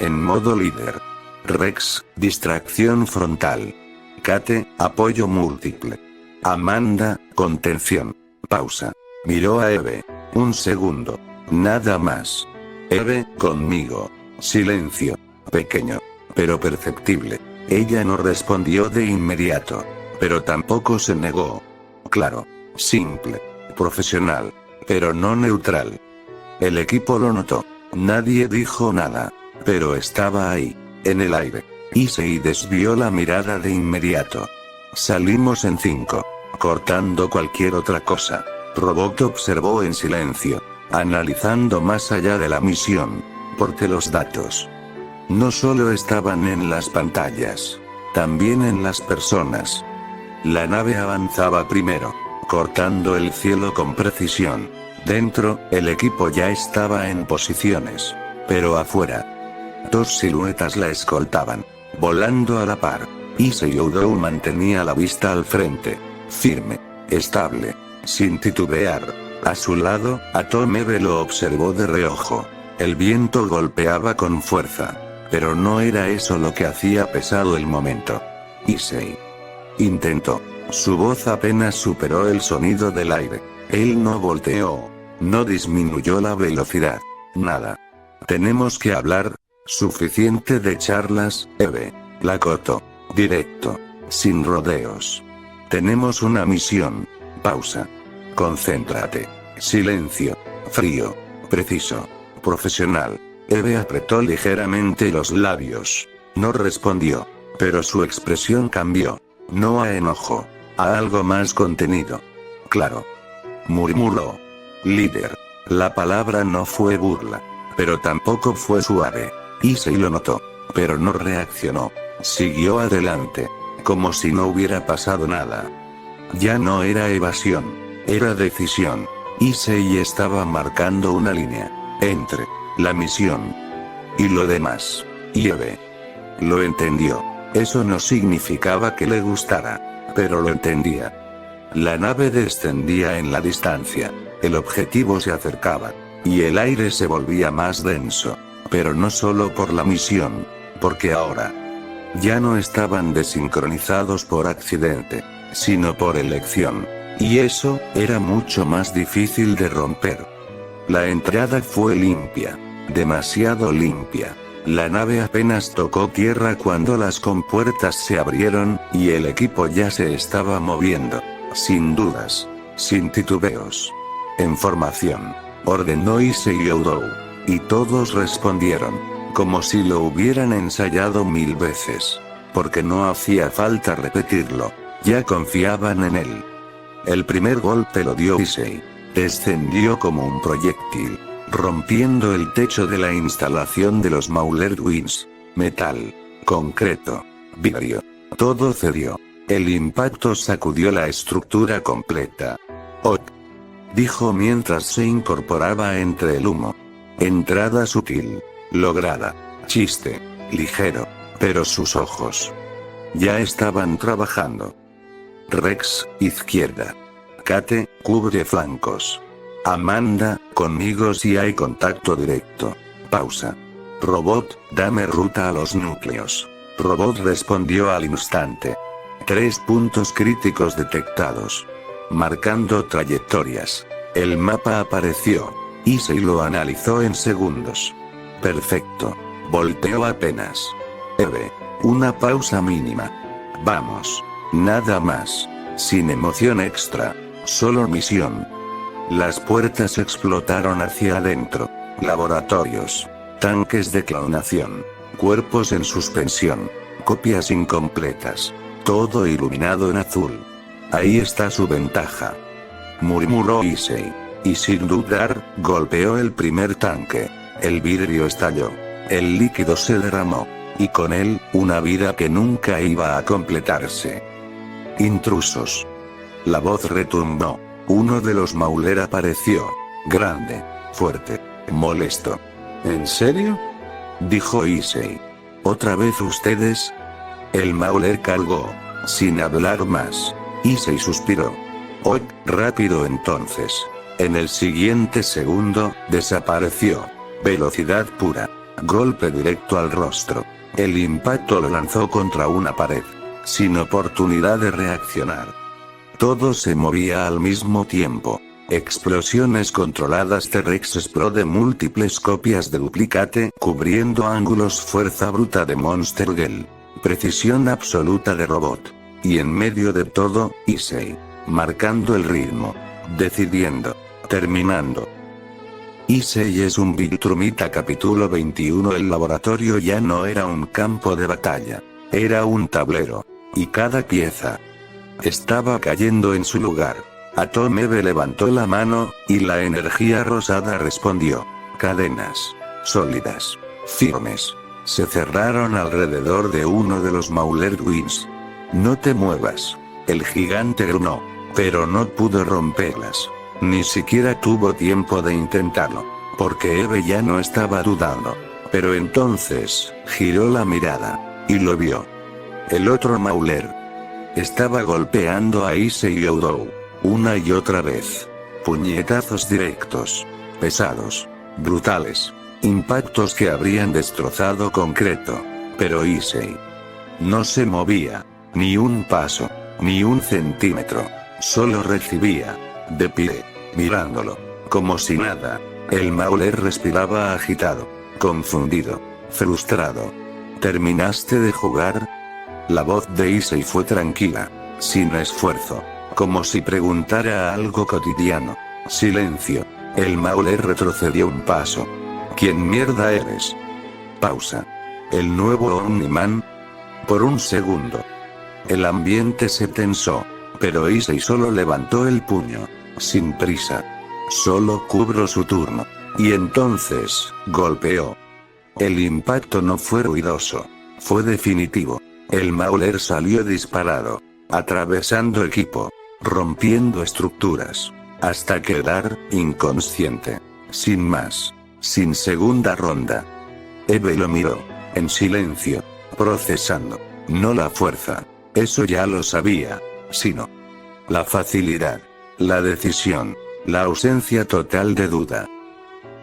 En modo líder. Rex, distracción frontal. Kate, apoyo múltiple. Amanda, contención. Pausa. Miró a Eve. Un segundo. Nada más. Eve, conmigo. Silencio. Pequeño. Pero perceptible. Ella no respondió de inmediato. Pero tampoco se negó. Claro. Simple. Profesional. Pero no neutral. El equipo lo notó. Nadie dijo nada. Pero estaba ahí. En el aire. Issei desvió la mirada de inmediato. Salimos en 5. Cortando cualquier otra cosa. Robot observó en silencio. Analizando más allá de la misión. Porque los datos no solo estaban en las pantallas. También en las personas. La nave avanzaba primero. Cortando el cielo con precisión. Dentro, el equipo ya estaba en posiciones. Pero afuera, 2 siluetas la escoltaban. Volando a la par. Issei Oudou mantenía la vista al frente. Firme. Estable. Sin titubear. A su lado, Atomebe lo observó de reojo. El viento golpeaba con fuerza. Pero no era eso lo que hacía pesado el momento. Issei intentó Su voz apenas superó el sonido del aire. Él no volteó. No disminuyó la velocidad. Nada. Tenemos que hablar. Suficiente de charlas, Eve. La cortó. Directo. Sin rodeos. Tenemos una misión. Pausa. Concéntrate. Silencio. Frío. Preciso. Profesional. Eve apretó ligeramente los labios. No respondió. Pero su expresión cambió. No a enojo. A algo más contenido. Claro. Murmuró. Líder. La palabra no fue burla. Pero tampoco fue suave. Issei lo notó. Pero no reaccionó. Siguió adelante. Como si no hubiera pasado nada. Ya no era evasión. Era decisión. Issei estaba marcando una línea. Entre la misión y lo demás. Y Eve lo entendió. Eso no significaba que le gustara. Pero lo entendía. La nave descendía en la distancia. El objetivo se acercaba. Y el aire se volvía más denso. Pero no solo por la misión. Porque ahora ya no estaban desincronizados por accidente. Sino por elección. Y eso era mucho más difícil de romper. La entrada fue limpia. Demasiado limpia. La nave apenas tocó tierra cuando las compuertas se abrieron, y el equipo ya se estaba moviendo. Sin dudas. Sin titubeos. En formación. Ordenó Issei Oudou. Y todos respondieron. Como si lo hubieran ensayado 1000 veces. Porque no hacía falta repetirlo. Ya confiaban en él. El primer golpe lo dio Issei. Descendió como un proyectil, rompiendo el techo de la instalación de los Mauler Twins. Metal, concreto, vidrio. Todo cedió. El impacto sacudió la estructura completa. «Ok», dijo mientras se incorporaba entre el humo. Entrada sutil. Lograda. Chiste. Ligero. Pero sus ojos ya estaban trabajando. Rex, izquierda. Kate, cubre flancos. Amanda, conmigo si hay contacto directo. Pausa. Robot, dame ruta a los núcleos. Robot respondió al instante. 3 puntos críticos detectados. Marcando trayectorias. El mapa apareció. Issei lo analizó en segundos. Perfecto. Volteó apenas. Eve. Una pausa mínima. Vamos. Nada más. Sin emoción extra. Solo misión. Las puertas explotaron hacia adentro. Laboratorios. Tanques de clonación. Cuerpos en suspensión. Copias incompletas. Todo iluminado en azul. Ahí está su ventaja. Murmuró Issei. Y sin dudar, golpeó el primer tanque. El vidrio estalló. El líquido se derramó. Y con él, una vida que nunca iba a completarse. Intrusos. La voz retumbó. Uno de los Mauler apareció. Grande. Fuerte. Molesto. ¿En serio?, dijo Issei. ¿Otra vez ustedes? El Mauler cargó. Sin hablar más. Issei suspiró. «Ok, rápido entonces». En el siguiente segundo, desapareció. Velocidad pura. Golpe directo al rostro. El impacto lo lanzó contra una pared. Sin oportunidad de reaccionar. Todo se movía al mismo tiempo. Explosiones controladas. T-Rex explode múltiples copias de duplicate, cubriendo ángulos. Fuerza bruta de Monster Girl. Precisión absoluta de robot. Y en medio de todo, Issei. Marcando el ritmo. Decidiendo. Terminando. Issei es un Viltrumita. Capítulo 21. El laboratorio ya no era un campo de batalla. Era un tablero. Y cada pieza estaba cayendo en su lugar. Atomebe levantó la mano, y la energía rosada respondió. Cadenas sólidas, firmes, se cerraron alrededor de uno de los Mauler Twins. No te muevas. El gigante gruñó, pero no pudo romperlas. Ni siquiera tuvo tiempo de intentarlo, porque Eve ya no estaba dudando. Pero entonces, giró la mirada, y lo vio. El otro Mauler estaba golpeando a Issei Oudou. Una y otra vez. Puñetazos directos. Pesados. Brutales. Impactos que habrían destrozado concreto. Pero Issei no se movía. Ni un paso. Ni un centímetro. Solo recibía. De pie. Mirándolo. Como si nada. El Mauler respiraba agitado. Confundido. Frustrado. ¿Terminaste de jugar? La voz de Issei fue tranquila. Sin esfuerzo. Como si preguntara algo cotidiano. Silencio. El Mauler retrocedió un paso. ¿Quién mierda eres? Pausa. ¿El nuevo Omniman? Por un segundo. El ambiente se tensó. Pero Issei solo levantó el puño. Sin prisa. Solo cubrió su turno. Y entonces, golpeó. El impacto no fue ruidoso. Fue definitivo. El Mauler salió disparado. Atravesando equipo. Rompiendo estructuras. Hasta quedar inconsciente. Sin más. Sin segunda ronda. Eve lo miró. En silencio. Procesando. No la fuerza. Eso ya lo sabía. Sino la facilidad. La decisión. La ausencia total de duda.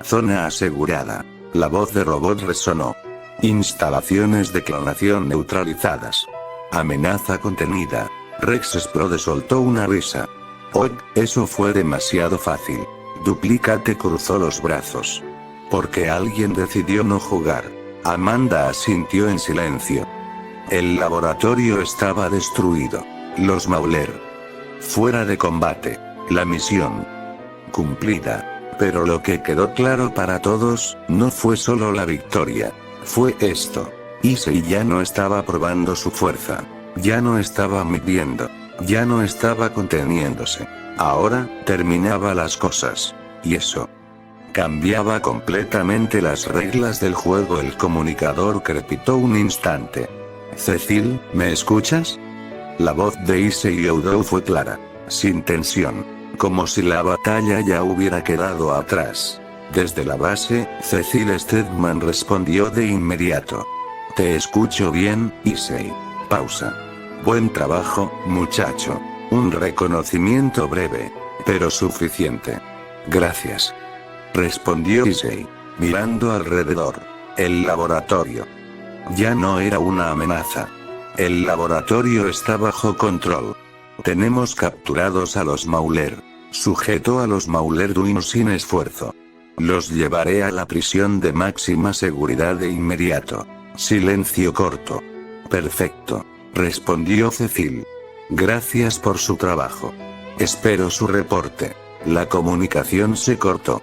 Zona asegurada. La voz de robot resonó. Instalaciones de clonación neutralizadas. Amenaza contenida. Rex Sprout soltó una risa. Oh, eso fue demasiado fácil. Duplicate cruzó los brazos. Porque alguien decidió no jugar. Amanda asintió en silencio. El laboratorio estaba destruido. Los Mauler. Fuera de combate. La misión. Cumplida. Pero lo que quedó claro para todos, no fue solo la victoria. Fue esto. Issei ya no estaba probando su fuerza. Ya no estaba midiendo. Ya no estaba conteniéndose. Ahora, terminaba las cosas. Y eso cambiaba completamente las reglas del juego. El comunicador crepitó un instante. Cecil, ¿me escuchas? La voz de Issei Oudou fue clara. Sin tensión. Como si la batalla ya hubiera quedado atrás. Desde la base, Cecil Stedman respondió de inmediato. Te escucho bien, Issei. Pausa. Buen trabajo, muchacho. Un reconocimiento breve. Pero suficiente. Gracias. Respondió Issei. Mirando alrededor. El laboratorio. Ya no era una amenaza. El laboratorio está bajo control. Tenemos capturados a los Mauler. Sujeto a los Mauler Duino sin esfuerzo. Los llevaré a la prisión de máxima seguridad de inmediato. Silencio corto. Perfecto. Respondió Cecil. Gracias por su trabajo. Espero su reporte. La comunicación se cortó.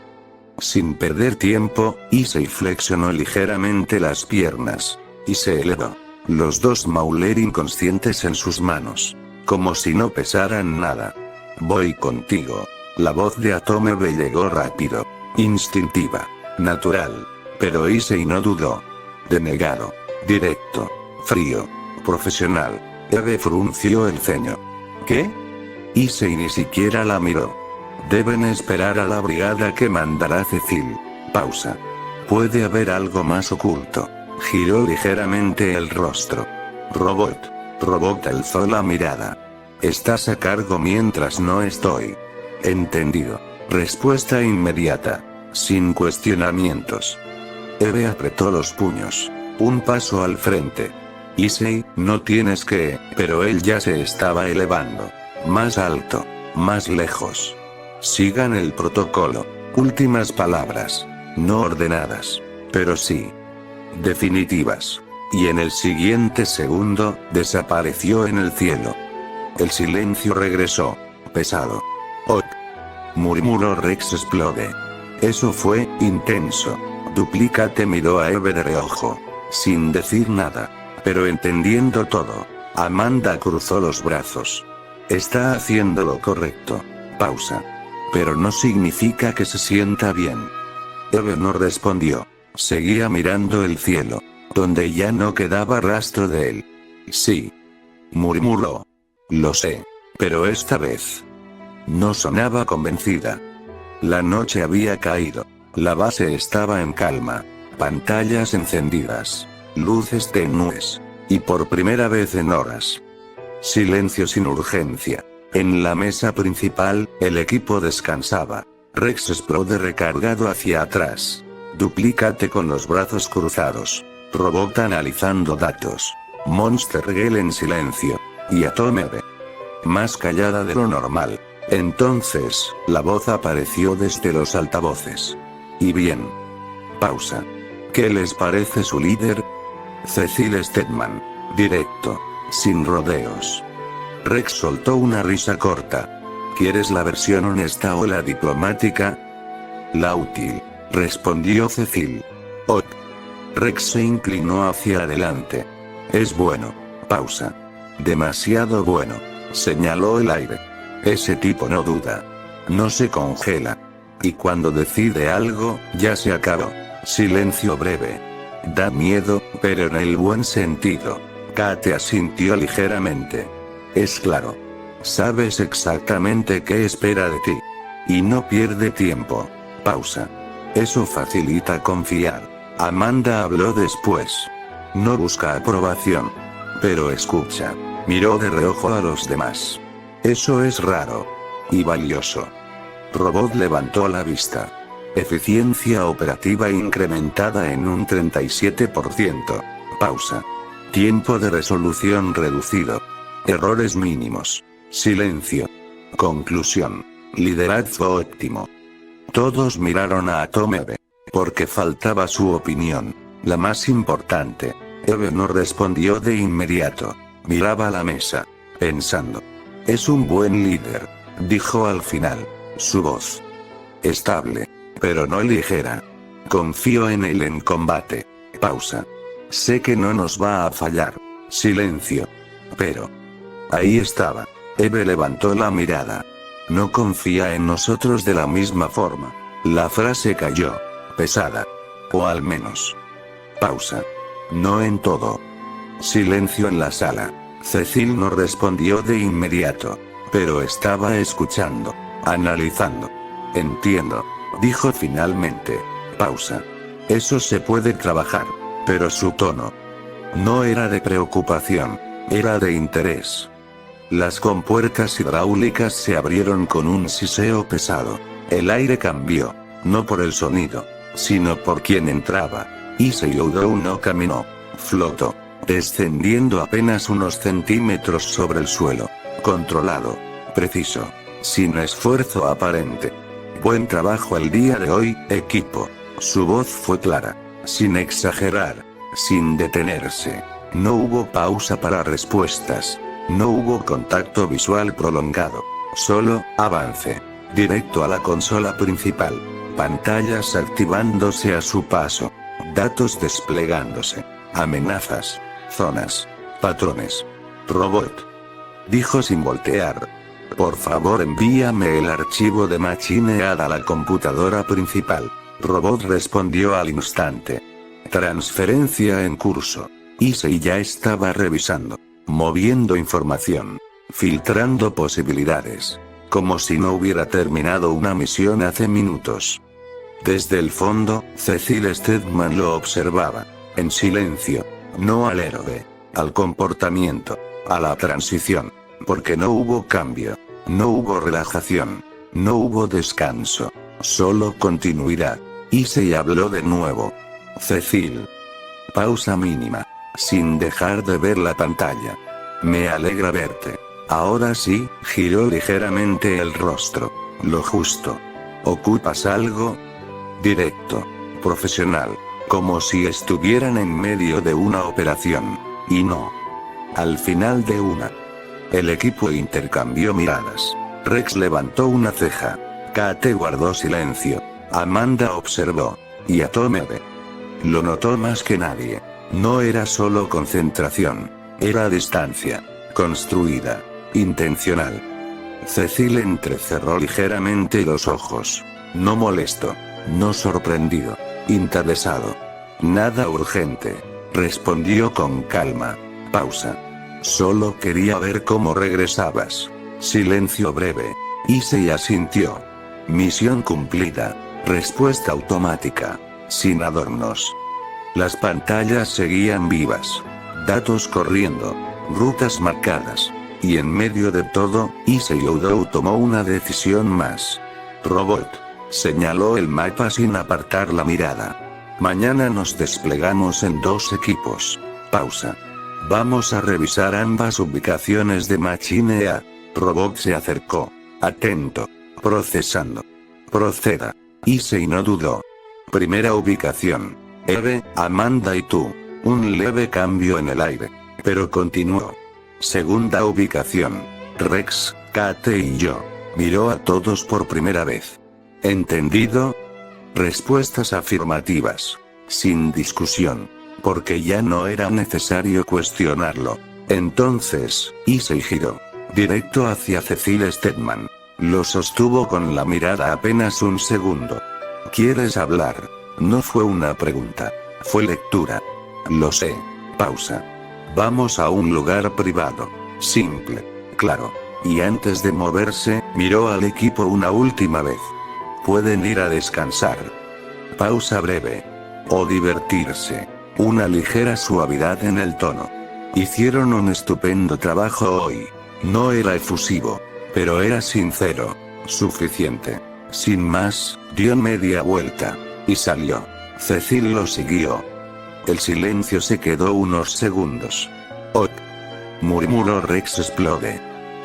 Sin perder tiempo, Issei flexionó ligeramente las piernas. Y se elevó. Los dos Mauler inconscientes en sus manos. Como si no pesaran nada. Voy contigo. La voz de Atomebe llegó rápido. Instintiva. Natural. Pero Issei no dudó. Denegado. Directo. Frío. Profesional. Eve frunció el ceño. ¿Qué? Issei ni siquiera la miró. Deben esperar a la brigada que mandará Cecil. Pausa. Puede haber algo más oculto. Giró ligeramente el rostro. Robot. Robot alzó la mirada. Estás a cargo mientras no estoy. Entendido. Respuesta inmediata. Sin cuestionamientos. Eve apretó los puños. Un paso al frente. Issei, no tienes que, pero él ya se estaba elevando. Más alto. Más lejos. Sigan el protocolo. Últimas palabras. No ordenadas. Pero sí. Definitivas. Y en el siguiente segundo, desapareció en el cielo. El silencio regresó. Pesado. «Ok», murmuró Rex Explode. Eso fue intenso. Duplicate miró a Eve de reojo. Sin decir nada. Pero entendiendo todo. Amanda cruzó los brazos. Está haciendo lo correcto. Pausa. Pero no significa que se sienta bien. Eve no respondió. Seguía mirando el cielo. Donde ya no quedaba rastro de él. Sí. Murmuró. Lo sé. Pero esta vez. No sonaba convencida. La noche había caído. La base estaba en calma. Pantallas encendidas. Luces tenues. Y por primera vez en horas. Silencio sin urgencia. En la mesa principal, el equipo descansaba. Rex Explode recargado hacia atrás. Duplicate con los brazos cruzados. Robot analizando datos. Monster Girl en silencio. Y Atomebe. más callada de lo normal. Entonces, la voz apareció desde los altavoces. Y bien. Pausa. ¿Qué les parece su líder? Cecil Stedman. Directo. Sin rodeos. Rex soltó una risa corta. ¿Quieres la versión honesta o la diplomática? La útil, respondió Cecil. Ok. Rex se inclinó hacia adelante. Es bueno. Pausa. Demasiado bueno. Señaló el aire. Ese tipo no duda. No se congela. Y cuando decide algo, ya se acabó. Silencio breve. Da miedo, pero en el buen sentido. Kate asintió ligeramente. Es claro. Sabes exactamente qué espera de ti. Y no pierde tiempo. Pausa. Eso facilita confiar. Amanda habló después. No busca aprobación. Pero escucha. Miró de reojo a los demás. Eso es raro. Y valioso. Robot levantó la vista. Eficiencia operativa incrementada en un 37%. Pausa. Tiempo de resolución reducido. Errores mínimos. Silencio. Conclusión. Liderazgo óptimo. Todos miraron a Atomebe. Porque faltaba su opinión. La más importante. Eve no respondió de inmediato. Miraba la mesa. Pensando. Es un buen líder. Dijo al final. Su voz. Estable. Pero no ligera. Confío en él en combate. Pausa. Sé que no nos va a fallar. Silencio. Pero. Ahí estaba. Eve levantó la mirada. No confía en nosotros de la misma forma. La frase cayó. Pesada. O al menos. Pausa. No en todo. Silencio en la sala. Cecil no respondió de inmediato. Pero estaba escuchando. Analizando. Entiendo. Dijo finalmente. Pausa. Eso se puede trabajar. Pero su tono. No era de preocupación. Era de interés. Las compuertas hidráulicas se abrieron con un siseo pesado. El aire cambió. No por el sonido. Sino por quien entraba. Issei Oudou no caminó. Flotó. Descendiendo apenas unos centímetros sobre el suelo. Controlado. Preciso. Sin esfuerzo aparente. Buen trabajo el día de hoy, equipo. Su voz fue clara. Sin exagerar. Sin detenerse. No hubo pausa para respuestas. No hubo contacto visual prolongado. Solo, avance. Directo a la consola principal. Pantallas activándose a su paso. Datos desplegándose. Amenazas. Zonas. Patrones. Robot. Dijo sin voltear. Por favor envíame el archivo de MachineAD a la computadora principal. Robot respondió al instante. Transferencia en curso. Issei ya estaba revisando. Moviendo información. Filtrando posibilidades. Como si no hubiera terminado una misión hace minutos. Desde el fondo, Cecil Stedman lo observaba. En silencio. No al héroe. Al comportamiento. A la transición. Porque no hubo cambio. No hubo relajación. No hubo descanso. Solo continuidad. Issei habló de nuevo. Cecil. Pausa mínima. Sin dejar de ver la pantalla. Me alegra verte. Ahora sí, giró ligeramente el rostro. Lo justo. ¿Ocupas algo? Directo. Profesional. Como si estuvieran en medio de una operación. Y no. Al final de una. El equipo intercambió miradas. Rex levantó una ceja. Kate guardó silencio. Amanda observó. Y Atomebe. Lo notó más que nadie. No era solo concentración. Era distancia. Construida. Intencional. Cecil entrecerró ligeramente los ojos. No molesto. No sorprendido. Interesado. Nada urgente. Respondió con calma. Pausa. Solo quería ver cómo regresabas. Silencio breve. Issei asintió. Misión cumplida. Respuesta automática. Sin adornos. Las pantallas seguían vivas. Datos corriendo. Rutas marcadas. Y en medio de todo, Issei Oudou tomó una decisión más. Robot. Señaló el mapa sin apartar la mirada. Mañana nos desplegamos en 2 equipos. Pausa. Vamos a revisar ambas ubicaciones de MachineAD. Robot se acercó. Atento. Procesando. Proceda. Issei no dudó. Primera ubicación. Eve, Amanda y tú. Un leve cambio en el aire. Pero continuó. Segunda ubicación. Rex, Kate y yo. Miró a todos por primera vez. ¿Entendido? Respuestas afirmativas. Sin discusión. Porque ya no era necesario cuestionarlo. Entonces, Issei giró. Directo hacia Cecil Stedman. Lo sostuvo con la mirada apenas un segundo. ¿Quieres hablar? No fue una pregunta. Fue lectura. Lo sé. Pausa. Vamos a un lugar privado. Simple. Claro. Y antes de moverse, miró al equipo una última vez. Pueden ir a descansar. Pausa breve. O divertirse. Una ligera suavidad en el tono. Hicieron un estupendo trabajo hoy. No era efusivo. Pero era sincero. Suficiente. Sin más, dio media vuelta. Y salió. Cecil lo siguió. El silencio se quedó unos segundos. «Ok», murmuró Rex Explode.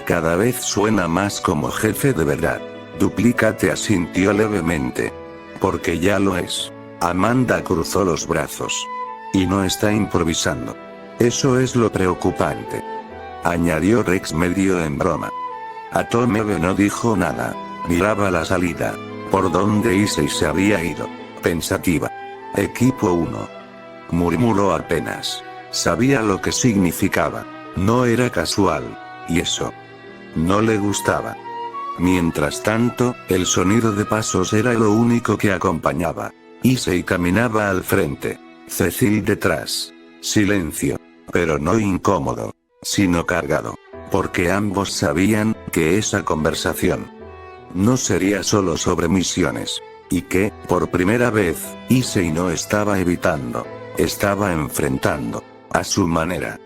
Cada vez suena más como jefe de verdad. Duplicate asintió levemente. Porque ya lo es. Amanda cruzó los brazos. Y no está improvisando. Eso es lo preocupante. Añadió Rex medio en broma. Atomebe no dijo nada. Miraba la salida. Por donde Issei se había ido. Pensativa. Equipo 1. Murmuró apenas. Sabía lo que significaba. No era casual. Y eso. No le gustaba. Mientras tanto, el sonido de pasos era lo único que acompañaba. Issei caminaba al frente. Cecil detrás. Silencio. Pero no incómodo. Sino cargado. Porque ambos sabían que esa conversación no sería solo sobre misiones. Y que, por primera vez, Issei no estaba evitando. Estaba enfrentando. A su manera.